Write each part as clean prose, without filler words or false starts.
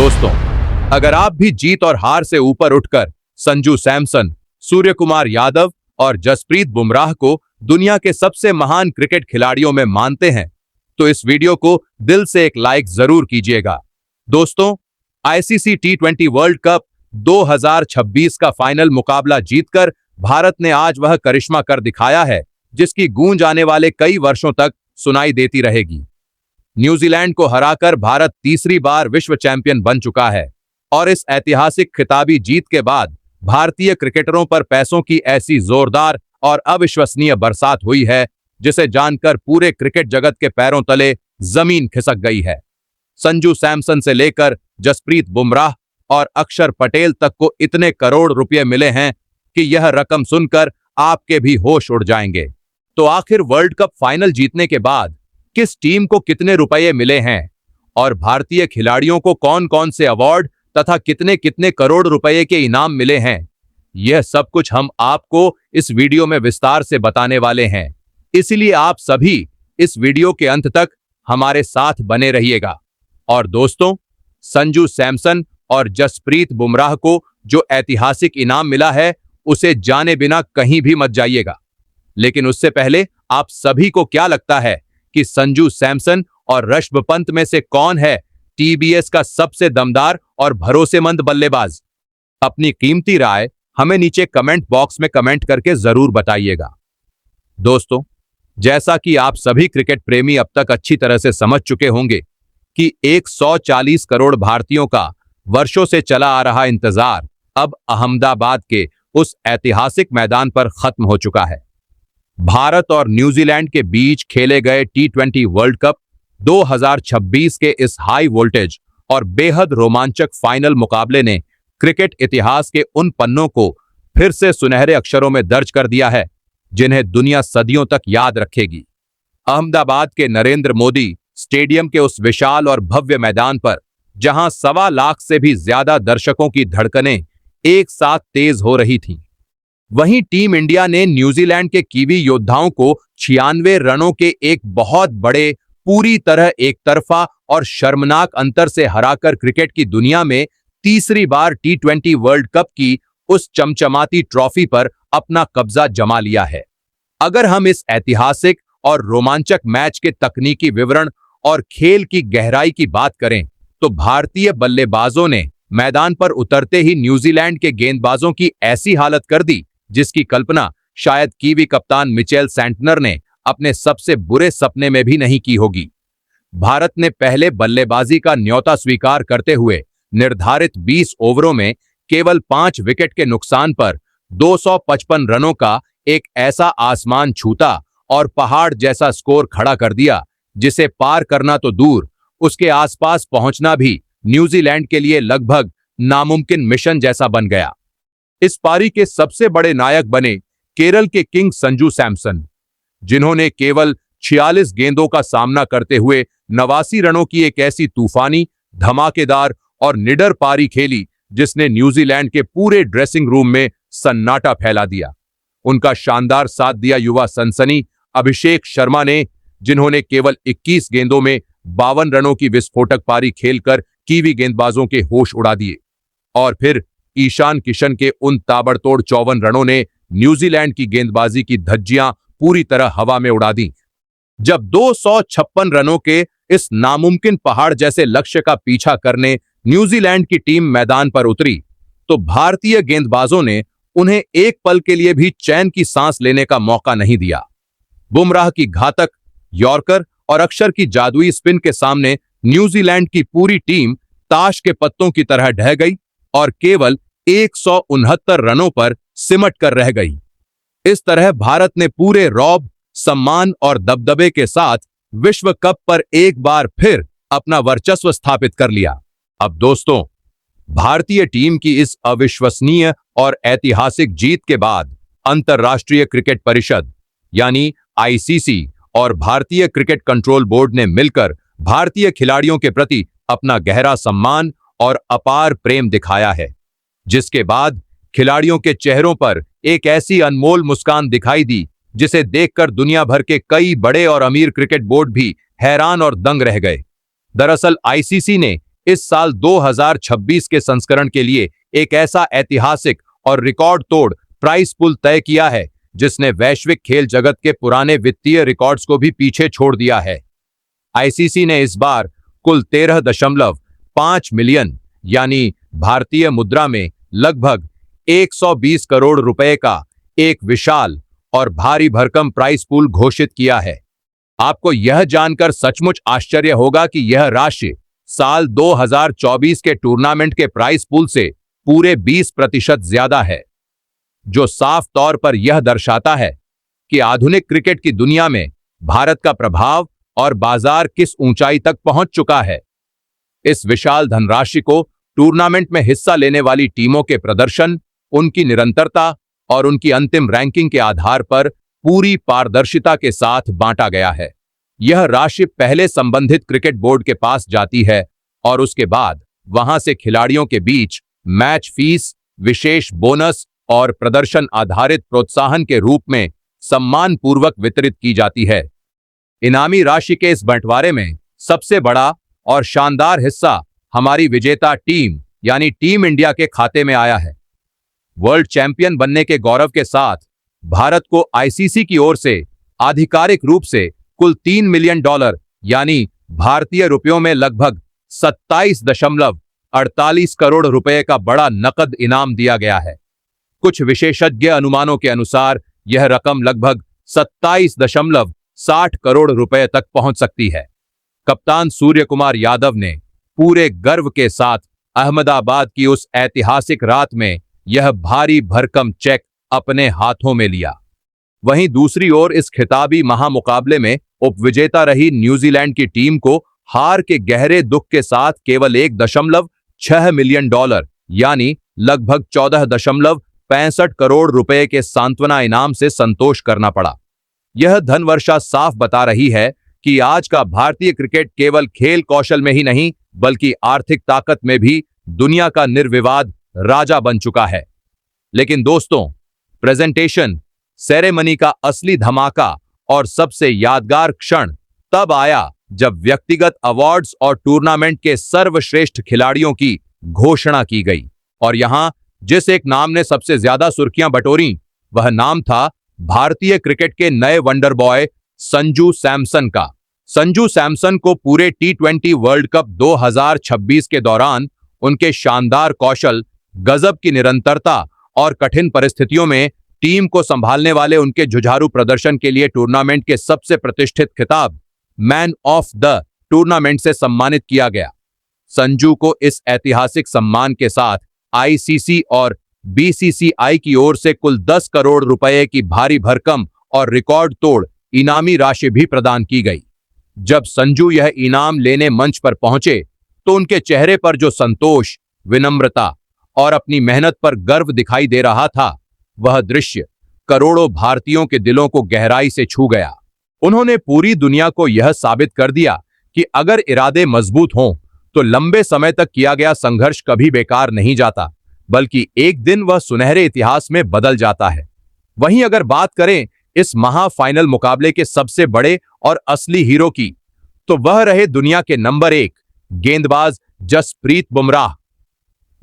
दोस्तों, अगर आप भी जीत और हार से ऊपर उठकर संजू सैमसन, सूर्य कुमार यादव और जसप्रीत बुमराह को दुनिया के सबसे महान क्रिकेट खिलाड़ियों में मानते हैं, तो इस वीडियो को दिल से एक लाइक जरूर कीजिएगा। दोस्तों, आईसीसी टी20 वर्ल्ड कप 2026 का फाइनल मुकाबला जीतकर भारत ने आज वह करिश्मा कर दिखाया है जिसकी गूंज आने वाले कई वर्षों तक सुनाई देती रहेगी। न्यूजीलैंड को हराकर भारत तीसरी बार विश्व चैंपियन बन चुका है और इस ऐतिहासिक खिताबी जीत के बाद भारतीय क्रिकेटरों पर पैसों की ऐसी जोरदार और अविश्वसनीय बरसात हुई है जिसे जानकर पूरे क्रिकेट जगत के पैरों तले जमीन खिसक गई है। संजू सैमसन से लेकर जसप्रीत बुमराह और अक्षर पटेल तक को इतने करोड़ रुपए मिले हैं कि यह रकम सुनकर आपके भी होश उड़ जाएंगे। तो आखिर वर्ल्ड कप फाइनल जीतने के बाद किस टीम को कितने रुपए मिले हैं और भारतीय खिलाड़ियों को कौन कौन से अवार्ड तथा कितने कितने करोड़ रुपए के इनाम मिले हैं, यह सब कुछ हम आपको इस वीडियो में विस्तार से बताने वाले हैं। इसलिए आप सभी इस वीडियो के अंत तक हमारे साथ बने रहिएगा। और दोस्तों, संजू सैमसन और जसप्रीत बुमराह को जो ऐतिहासिक इनाम मिला है उसे जाने बिना कहीं भी मत जाइएगा। लेकिन उससे पहले आप सभी को क्या लगता है कि संजू सैमसन और ऋषभ पंत में से कौन है टीबीएस का सबसे दमदार और भरोसेमंद बल्लेबाज? अपनी कीमती राय हमें नीचे कमेंट बॉक्स में कमेंट करके जरूर बताइएगा। दोस्तों, जैसा कि आप सभी क्रिकेट प्रेमी अब तक अच्छी तरह से समझ चुके होंगे कि 140 करोड़ भारतीयों का वर्षों से चला आ रहा इंतजार अब अहमदाबाद के उस ऐतिहासिक मैदान पर खत्म हो चुका है। भारत और न्यूजीलैंड के बीच खेले गए टी20 वर्ल्ड कप 2026 के इस हाई वोल्टेज और बेहद रोमांचक फाइनल मुकाबले ने क्रिकेट इतिहास के उन पन्नों को फिर से सुनहरे अक्षरों में दर्ज कर दिया है जिन्हें दुनिया सदियों तक याद रखेगी। अहमदाबाद के नरेंद्र मोदी स्टेडियम के उस विशाल और भव्य मैदान पर जहां 1.25 लाख से भी ज्यादा दर्शकों की धड़कनें एक साथ तेज हो रही थीं, वहीं टीम इंडिया ने न्यूजीलैंड के कीवी योद्धाओं को 96 रनों के एक बहुत बड़े, पूरी तरह एक तरफा और शर्मनाक अंतर से हराकर क्रिकेट की दुनिया में तीसरी बार टी20 वर्ल्ड कप की उस चमचमाती ट्रॉफी पर अपना कब्जा जमा लिया है। अगर हम इस ऐतिहासिक और रोमांचक मैच के तकनीकी विवरण और खेल की गहराई की बात करें तो भारतीय बल्लेबाजों ने मैदान पर उतरते ही न्यूजीलैंड के गेंदबाजों की ऐसी हालत कर दी जिसकी कल्पना शायद कीवी कप्तान मिचेल सैंटनर ने अपने सबसे बुरे सपने में भी नहीं की होगी। भारत ने पहले बल्लेबाजी का न्योता स्वीकार करते हुए निर्धारित 20 ओवरों में केवल 5 विकेट के नुकसान पर 255 रनों का एक ऐसा आसमान छूता और पहाड़ जैसा स्कोर खड़ा कर दिया जिसे पार करना तो दूर, उसके आसपास पहुंचना भी न्यूजीलैंड के लिए लगभग नामुमकिन मिशन जैसा बन गया। इस पारी के सबसे बड़े नायक बने केरल के किंग संजू सैमसन, जिन्होंने केवल 46 गेंदों का सामना करते हुए 89 रनों की एक ऐसी तूफानी, धमाकेदार और निडर पारी खेली जिसने न्यूजीलैंड के पूरे ड्रेसिंग रूम में सन्नाटा फैला दिया। उनका शानदार साथ दिया युवा सनसनी अभिषेक शर्मा ने, जिन्होंने केवल 21 गेंदों में 52 रनों की विस्फोटक पारी खेलकर कीवी गेंदबाजों के होश उड़ा दिए। और फिर ईशान किशन के उन ताबड़तोड़ 54 रनों ने न्यूजीलैंड की गेंदबाजी की धज्जियां पूरी तरह हवा में उड़ा दी। जब 256 रनों के इस नामुमकिन पहाड़ जैसे लक्ष्य का पीछा करने न्यूजीलैंड की टीम मैदान पर उतरी तो भारतीय गेंदबाजों ने उन्हें एक पल के लिए भी चैन की सांस लेने का मौका नहीं दिया। बुमराह की घातक यॉर्कर और अक्षर की जादुई स्पिन के सामने न्यूजीलैंड की पूरी टीम ताश के पत्तों की तरह ढह गई और केवल 169 रनों पर सिमट कर रह गई। इस तरह भारत ने पूरे रौब, सम्मान और दबदबे के साथ विश्व कप पर एक बार फिर अपना वर्चस्व स्थापित कर लिया। अब दोस्तों, भारतीय टीम की इस अविश्वसनीय और ऐतिहासिक जीत के बाद अंतर्राष्ट्रीय क्रिकेट परिषद यानी आईसीसी और भारतीय क्रिकेट कंट्रोल बोर्ड ने मिलकर भारतीय खिलाड़ियों के प्रति अपना गहरा सम्मान और अपार प्रेम दिखाया है, जिसके बाद खिलाड़ियों के चेहरों पर एक ऐसी अनमोल मुस्कान दिखाई दी जिसे देखकर दुनिया भर के कई बड़े और अमीर क्रिकेट बोर्ड भी हैरान और दंग रह गए। दरअसल आईसीसी ने इस साल 2026 के संस्करण के लिए एक ऐसा ऐतिहासिक और रिकॉर्ड तोड़ प्राइस पुल तय किया है जिसने वैश्विक खेल जगत के पुराने वित्तीय रिकॉर्ड्स को भी पीछे छोड़ दिया है। आईसीसी ने इस बार कुल 13.5 मिलियन यानी भारतीय मुद्रा में लगभग 120 करोड़ रुपए का एक विशाल और भारी भरकम प्राइस पूल घोषित किया है। आपको यह जानकर सचमुच आश्चर्य होगा कि यह राशि साल 2024 के टूर्नामेंट के प्राइस पूल से पूरे 20% ज्यादा है, जो साफ तौर पर यह दर्शाता है कि आधुनिक क्रिकेट की दुनिया में भारत का प्रभाव और बाजार किस ऊंचाई तक पहुंच चुका है। इस विशाल धनराशि को टूर्नामेंट में हिस्सा लेने वाली टीमों के प्रदर्शन, उनकी निरंतरता और उनकी अंतिम रैंकिंग के आधार पर पूरी पारदर्शिता के साथ बांटा गया है। यह राशि पहले संबंधित क्रिकेट बोर्ड के पास जाती है और उसके बाद वहां से खिलाड़ियों के बीच मैच फीस, विशेष बोनस और प्रदर्शन आधारित प्रोत्साहन के रूप में सम्मानपूर्वक वितरित की जाती है। इनामी राशि के इस बंटवारे में सबसे बड़ा और शानदार हिस्सा हमारी विजेता टीम यानी टीम इंडिया के खाते में आया है। वर्ल्ड चैंपियन बनने के गौरव के साथ भारत को आईसीसी की ओर से आधिकारिक रूप से कुल $3 मिलियन यानी भारतीय रुपयों में लगभग 27.48 करोड़ रुपए का बड़ा नकद इनाम दिया गया है। कुछ विशेषज्ञ अनुमानों के अनुसार यह रकम लगभग 27.60 करोड़ रुपए तक पहुंच सकती है। कप्तान सूर्य कुमार यादव ने पूरे गर्व के साथ अहमदाबाद की उस ऐतिहासिक रात में यह भारी भरकम चेक अपने हाथों में लिया। वहीं दूसरी ओर इस खिताबी महामुकाबले में उपविजेता रही न्यूजीलैंड की टीम को हार के गहरे दुख के साथ केवल $1.6 मिलियन यानी लगभग 14.65 करोड़ रुपए के सांत्वना इनाम से संतोष करना पड़ा। यह धनवर्षा साफ बता रही है कि आज का भारतीय क्रिकेट केवल खेल कौशल में ही नहीं बल्कि आर्थिक ताकत में भी दुनिया का निर्विवाद राजा बन चुका है। लेकिन दोस्तों, प्रेजेंटेशन सेरेमनी का असली धमाका और सबसे यादगार क्षण तब आया जब व्यक्तिगत अवार्ड्स और टूर्नामेंट के सर्वश्रेष्ठ खिलाड़ियों की घोषणा की गई। और यहां जिस एक नाम ने सबसे ज्यादा सुर्खियां बटोरी वह नाम था भारतीय क्रिकेट के नए वंडर बॉय संजू सैमसन का। संजू सैमसन को पूरे T20 वर्ल्ड कप 2026 के दौरान उनके शानदार कौशल, गजब की निरंतरता और कठिन परिस्थितियों में टीम को संभालने वाले उनके जुझारू प्रदर्शन के लिए टूर्नामेंट के सबसे प्रतिष्ठित खिताब मैन ऑफ द टूर्नामेंट से सम्मानित किया गया। संजू को इस ऐतिहासिक सम्मान के साथ आईसीसी और बीसीसीआई की ओर से कुल 10 करोड़ रुपए की भारी भरकम और रिकॉर्ड तोड़ इनामी राशि भी प्रदान की गई। जब संजू यह इनाम लेने मंच पर पहुंचे तो उनके चेहरे पर जो संतोष, विनम्रता और अपनी मेहनत पर गर्व दिखाई दे रहा था, वह दृश्य करोड़ों भारतीयों के दिलों को गहराई से छू गया। उन्होंने पूरी दुनिया को यह साबित कर दिया कि अगर इरादे मजबूत हों तो लंबे समय तक किया गया संघर्ष कभी बेकार नहीं जाता, बल्कि एक दिन वह सुनहरे इतिहास में बदल जाता है। वहीं अगर बात करें इस महाफाइनल मुकाबले के सबसे बड़े और असली हीरो की, तो वह रहे दुनिया के नंबर 1 गेंदबाज जसप्रीत बुमराह।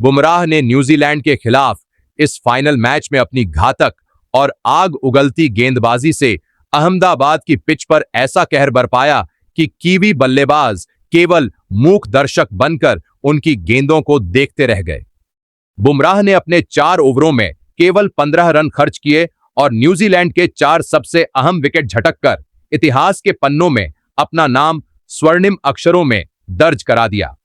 बुमराह ने न्यूजीलैंड के खिलाफ इस फाइनल मैच में अपनी घातक और आग उगलती गेंदबाजी से अहमदाबाद की पिच पर ऐसा कहर बरपाया कि कीवी बल्लेबाज केवल मूक दर्शक बनकर उनकी गेंदों को देखते रह गए। बुमराह ने अपने 4 ओवरों में केवल 15 रन खर्च किए और न्यूजीलैंड के 4 सबसे अहम विकेट झटककर इतिहास के पन्नों में अपना नाम स्वर्णिम अक्षरों में दर्ज करा दिया।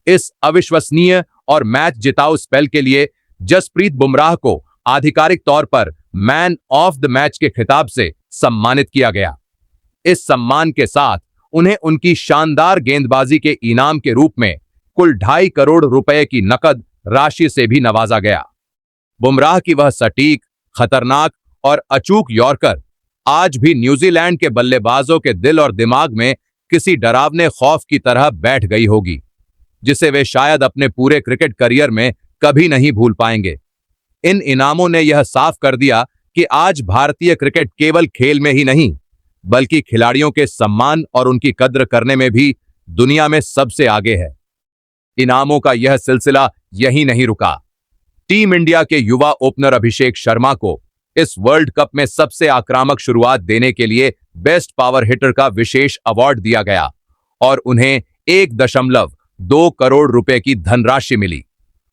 इस अविश्वसनीय और मैच जिताऊ स्पेल के लिए जसप्रीत बुमराह को आधिकारिक तौर पर मैन ऑफ द मैच के खिताब से सम्मानित किया गया। इस सम्मान के साथ उन्हें उनकी शानदार गेंदबाजी के इनाम के रूप में कुल 2.5 करोड़ रुपए की नकद राशि से भी नवाजा गया। बुमराह की वह सटीक, खतरनाक और अचूक यॉर्कर आज भी न्यूजीलैंड के बल्लेबाजों के दिल और दिमाग में किसी डरावने खौफ की तरह बैठ गई होगी, जिसे वे शायद अपने पूरे क्रिकेट करियर में कभी नहीं भूल पाएंगे। इन इनामों ने यह साफ कर दिया कि आज भारतीय क्रिकेट केवल खेल में ही नहीं बल्कि खिलाड़ियों के सम्मान और उनकी कद्र करने में भी दुनिया में सबसे आगे है। इनामों का यह सिलसिला यही नहीं रुका। टीम इंडिया के युवा ओपनर अभिषेक शर्मा को इस वर्ल्ड कप में सबसे आक्रामक शुरुआत देने के लिए बेस्ट पावर हिटर का विशेष अवार्ड दिया गया और उन्हें 1.2 करोड़ रुपए की धनराशि मिली।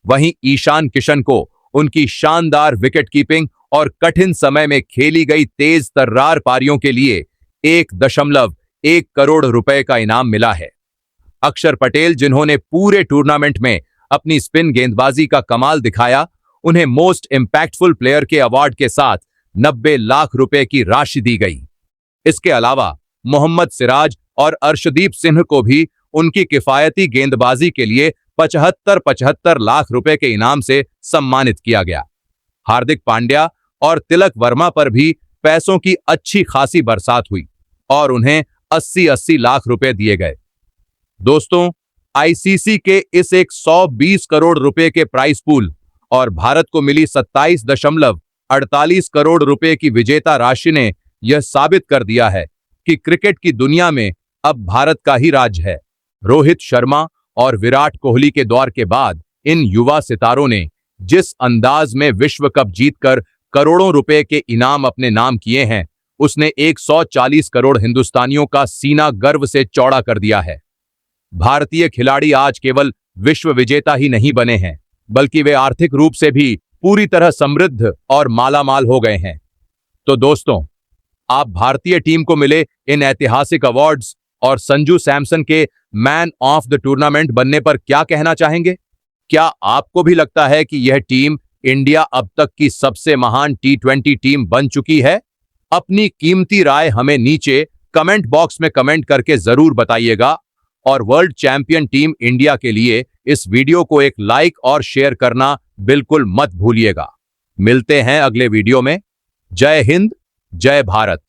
वहीं ईशान किशन को उनकी शानदार विकेट कीपिंग और कठिन समय में खेली गई तेज तर्रार पारियों के लिए 1.1 करोड़ रुपए का इनाम मिला है। अक्षर पटेल, जिन्होंने पूरे टूर्नामेंट में अपनी स्पिन गेंदबाजी का कमाल दिखाया, उन्हें मोस्ट इंपैक्टफुल प्लेयर के अवार्ड के साथ 90 लाख रुपए की राशि दी गई। इसके अलावा मोहम्मद सिराज और अर्शदीप सिंह को भी उनकी किफायती गेंदबाजी के लिए 75 लाख रुपए के इनाम से सम्मानित किया गया। हार्दिक पांड्या और तिलक वर्मा पर भी पैसों की अच्छी खासी बरसात हुई और उन्हें 80 लाख रुपए दिए गए। दोस्तों, आईसीसी के इस 120 करोड़ रुपए के प्राइस पूल और भारत को मिली 27.48 करोड़ रुपए की विजेता राशि ने यह साबित कर दिया है कि क्रिकेट की दुनिया में अब भारत का ही राज है। रोहित शर्मा और विराट कोहली के दौर के बाद इन युवा सितारों ने जिस अंदाज में विश्व कप जीतकर करोड़ों रुपए के इनाम अपने नाम किए हैं, उसने 140 करोड़ हिंदुस्तानियों का सीना गर्व से चौड़ा कर दिया है। भारतीय खिलाड़ी आज केवल विश्व विजेता ही नहीं बने हैं, बल्कि वे आर्थिक रूप से भी पूरी तरह समृद्ध और मालामाल हो गए हैं। तो दोस्तों, आप भारतीय टीम को मिले इन ऐतिहासिक अवार्ड्स और संजू सैमसन के मैन ऑफ द टूर्नामेंट बनने पर क्या कहना चाहेंगे? क्या आपको भी लगता है कि यह टीम इंडिया अब तक की सबसे महान T20 टीम बन चुकी है? अपनी कीमती राय हमें नीचे कमेंट बॉक्स में कमेंट करके जरूर बताइएगा और वर्ल्ड चैंपियन टीम इंडिया के लिए इस वीडियो को एक लाइक और शेयर करना बिल्कुल मत भूलिएगा। मिलते हैं अगले वीडियो में। जय हिंद, जय भारत।